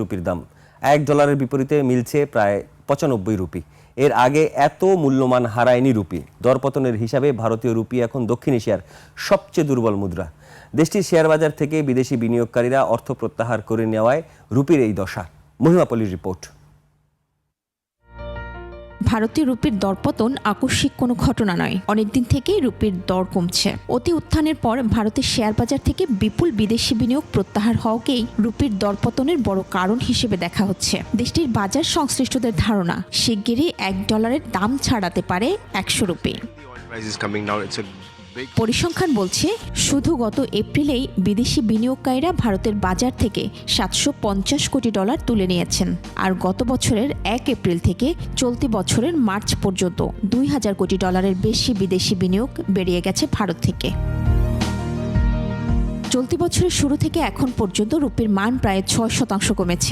রুপির দাম $1 বিপরীতে মিলছে প্রায় 95 রুপি। এর আগে এত মূল্যমান হারায়নি রুপি। দরপতনের হিসাবে ভারতীয় রুপি এখন দক্ষিণ এশিয়ার সবচেয়ে দুর্বল মুদ্রা। দেশটির শেয়ার বাজার থেকে বিদেশি বিনিয়োগকারীরা অর্থ প্রত্যাহার করে নেওয়ায় রুপির এই দশা। মহিমা পলির রিপোর্ট। ভারতীয় রুপির দরপতন আকস্মিক কোনো ঘটনা নয়, অনেকদিন থেকেই রুপির দর কমছে। অতি উত্থানের পর ভারতের শেয়ার বাজার থেকে বিপুল বিদেশি বিনিয়োগ প্রত্যাহার হওয়াকেই রুপির দরপতনের বড় কারণ হিসেবে দেখা হচ্ছে। দেশটির বাজার সংশ্লিষ্টদের ধারণা, শিগগিরই $1 দাম ছাড়াতে পারে 100 রুপি। পরিসংখ্যান বলছে, শুধু গত এপ্রিলেই বিদেশি বিনিয়োগকারীরা ভারতের বাজার থেকে $750 কোটি তুলে নিয়েছেন। আর গত বছরের 1 এপ্রিল থেকে চলতি বছরের মার্চ পর্যন্ত $2000 কোটি বেশি বিদেশি বিনিয়োগ বেরিয়ে গেছে ভারত থেকে। চলতি বছরের শুরু থেকে এখন পর্যন্ত রুপির মান প্রায় 6% কমেছে।